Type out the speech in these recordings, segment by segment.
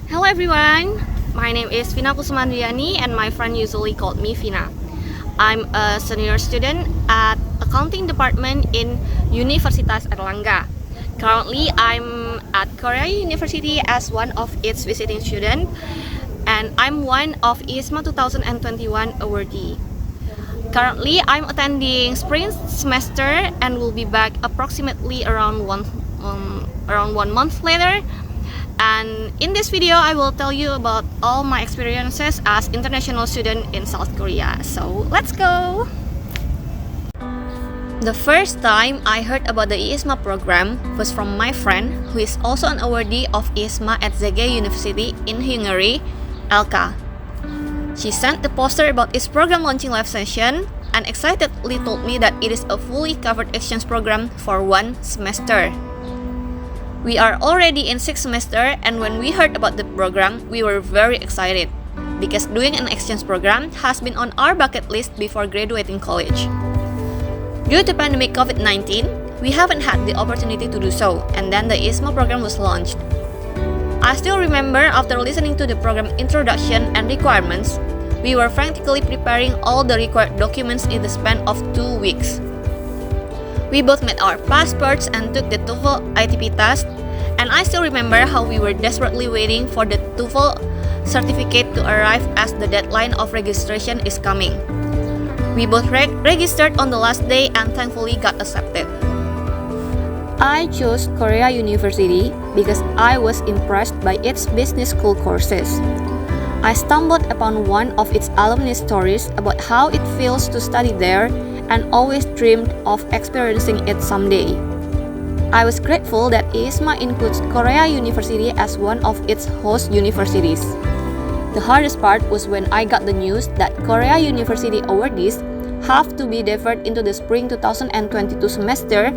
Hello everyone, my name is Vina Kusumandriani and my friend usually called me Vina. I'm a senior student at accounting department in Universitas Erlangga. Currently, I'm at Korea University as one of its visiting students and I'm one of IISMA 2021 awardee. Currently, I'm attending spring semester and will be back approximately around one month later. And in this video, I will tell you about all my experiences as international student in South Korea. So let's go! The first time I heard about the IISMA program was from my friend who is also an awardee of IISMA at Zege University in Hungary, Elka. She sent the poster about its program launching live session and excitedly told me that it is a fully covered exchange program for one semester. We are already in 6th semester and when we heard about the program, we were very excited because doing an exchange program has been on our bucket list before graduating college. Due to pandemic COVID-19, we haven't had the opportunity to do so and then the IISMA program was launched. I still remember after listening to the program introduction and requirements, we were frantically preparing all the required documents in the span of 2 weeks. We both met our passports and took the TOEFL ITP test, and I still remember how we were desperately waiting for the TOEFL certificate to arrive as the deadline of registration is coming. We both registered on the last day and thankfully got accepted. I chose Korea University because I was impressed by its business school courses. I stumbled upon one of its alumni stories about how it feels to study there and always dreamed of experiencing it someday. I was grateful that IISMA includes Korea University as one of its host universities. The hardest part was when I got the news that Korea University awardees have to be deferred into the spring 2022 semester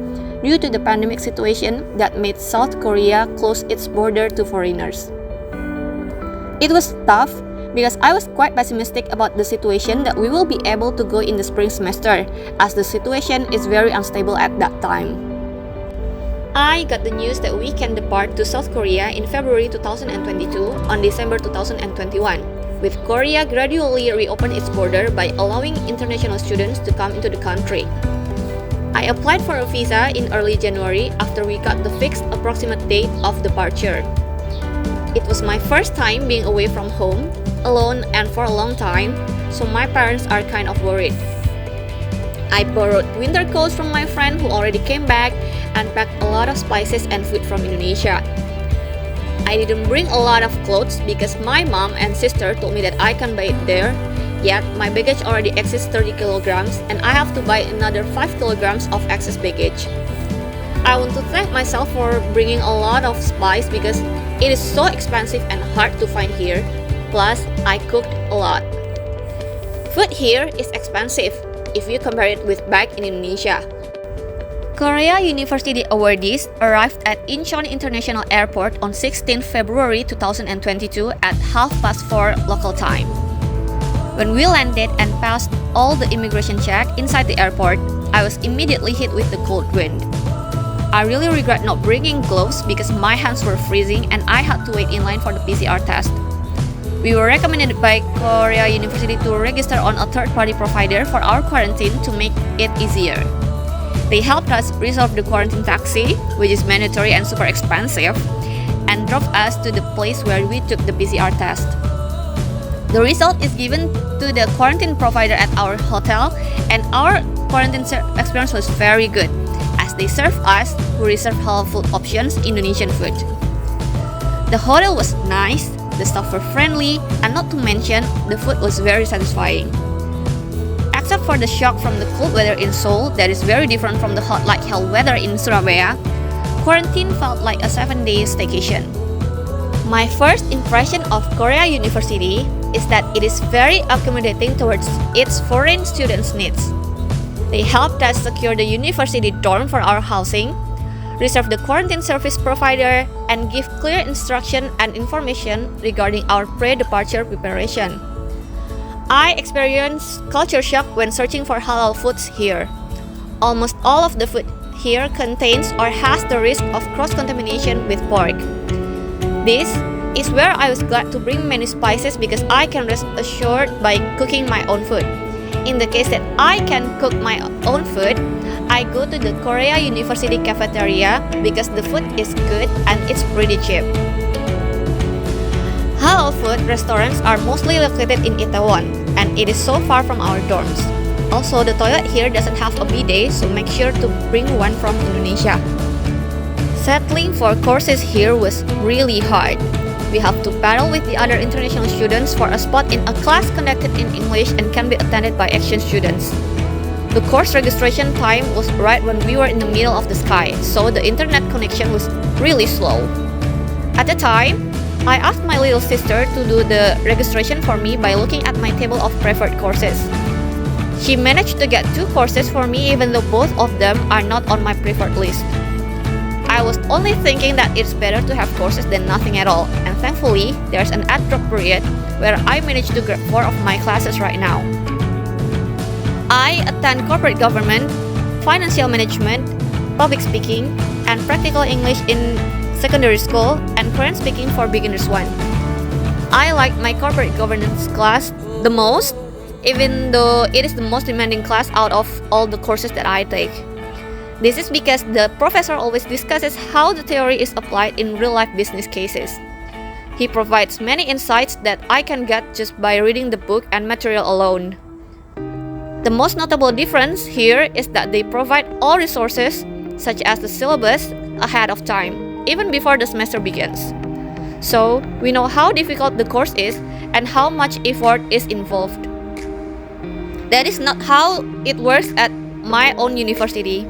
due to the pandemic situation that made South Korea close its border to foreigners. It was tough because I was quite pessimistic about the situation that we will be able to go in the spring semester, as the situation is very unstable at that time. I got the news that we can depart to South Korea in February 2022 on December 2021, with Korea gradually reopen its border by allowing international students to come into the country. I applied for a visa in early January after we got the fixed approximate date of departure. It was my first time being away from home, alone and for a long time, so my parents are kind of worried. I borrowed winter coats from my friend who already came back and packed a lot of spices and food from Indonesia. I didn't bring a lot of clothes because my mom and sister told me that I can buy it there, yet my baggage already exceeds 30 kilograms and I have to buy another 5 kilograms of excess baggage. I want to thank myself for bringing a lot of spice because it is so expensive and hard to find here. Plus, I cooked a lot. Food here is expensive if you compare it with back in Indonesia. Korea University awardees arrived at Incheon International Airport on 16 February 2022 at 4:30 local time. When we landed and passed all the immigration check inside the airport, I was immediately hit with the cold wind. I really regret not bringing gloves because my hands were freezing and I had to wait in line for the PCR test. We were recommended by Korea University to register on a third-party provider for our quarantine to make it easier. They helped us reserve the quarantine taxi, which is mandatory and super expensive, and drove us to the place where we took the PCR test. The result is given to the quarantine provider at our hotel, and our quarantine experience was very good, as they served us who reserved halal food options Indonesian food. The hotel was nice, the staff were friendly, and not to mention, the food was very satisfying. Except for the shock from the cold weather in Seoul that is very different from the hot like hell weather in Surabaya, quarantine felt like a 7-day staycation. My first impression of Korea University is that it is very accommodating towards its foreign students' needs. They helped us secure the university dorm for our housing, reserve the quarantine service provider, and give clear instruction and information regarding our pre-departure preparation. I experienced culture shock when searching for halal foods here. Almost all of the food here contains or has the risk of cross-contamination with pork. This is where I was glad to bring many spices because I can rest assured by cooking my own food. In the case that I can cook my own food, I go to the Korea University cafeteria because the food is good and it's pretty cheap. Halal food restaurants are mostly located in Itaewon, and it is so far from our dorms. Also, the toilet here doesn't have a bidet, so make sure to bring one from Indonesia. Settling for courses here was really hard. We have to battle with the other international students for a spot in a class conducted in English and can be attended by exchange students. The course registration time was right when we were in the middle of the sky, so the internet connection was really slow. At the time, I asked my little sister to do the registration for me by looking at my table of preferred courses. She managed to get 2 courses for me even though both of them are not on my preferred list. I was only thinking that it's better to have courses than nothing at all, and thankfully, there's an ad-drop period where I managed to grab 4 of my classes right now. I attend corporate government, financial management, public speaking, and practical English in secondary school, and Korean speaking for beginners 1. I like my corporate governance class the most, even though it is the most demanding class out of all the courses that I take. This is because the professor always discusses how the theory is applied in real-life business cases. He provides many insights that I can get just by reading the book and material alone. The most notable difference here is that they provide all resources, such as the syllabus, ahead of time, even before the semester begins. So, we know how difficult the course is and how much effort is involved. That is not how it works at my own university.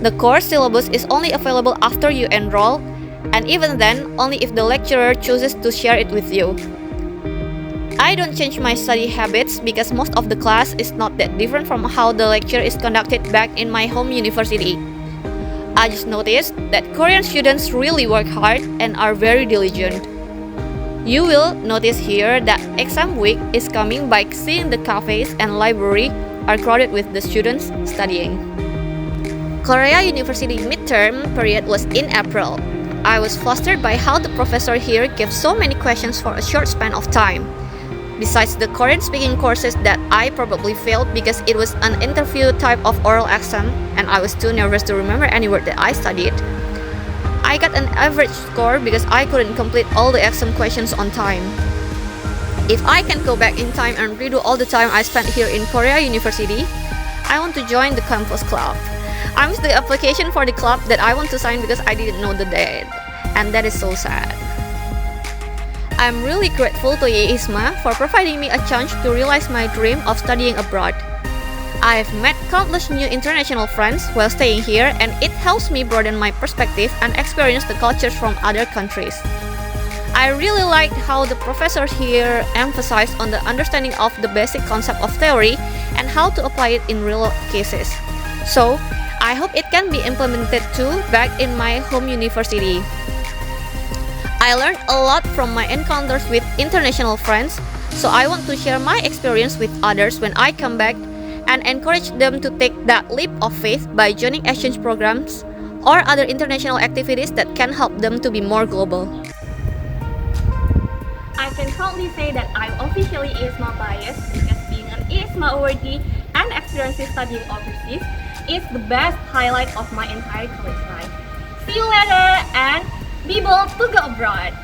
The course syllabus is only available after you enroll, and even then, only if the lecturer chooses to share it with you. I don't change my study habits because most of the class is not that different from how the lecture is conducted back in my home university. I just noticed that Korean students really work hard and are very diligent. You will notice here that exam week is coming by seeing the cafes and library are crowded with the students studying. Korea University midterm period was in April. I was flustered by how the professor here gave so many questions for a short span of time. Besides the Korean speaking courses that I probably failed because it was an interview type of oral exam and I was too nervous to remember any word that I studied. I got an average score because I couldn't complete all the exam questions on time. If I can go back in time and redo all the time I spent here in Korea University, I want to join the campus club. I missed the application for the club that I want to sign because I didn't know the date, and that is so sad. I'm really grateful to IISMA for providing me a chance to realize my dream of studying abroad. I've met countless new international friends while staying here, and it helps me broaden my perspective and experience the cultures from other countries. I really liked how the professors here emphasized on the understanding of the basic concept of theory and how to apply it in real cases. So, I hope it can be implemented too back in my home university. I learned a lot from my encounters with international friends, so I want to share my experience with others when I come back and encourage them to take that leap of faith by joining exchange programs or other international activities that can help them to be more global. I can proudly say that I'm officially IISMA biased because being an IISMA awardee and experiencing studying overseas is the best highlight of my entire college life. See you later and be bold to go abroad!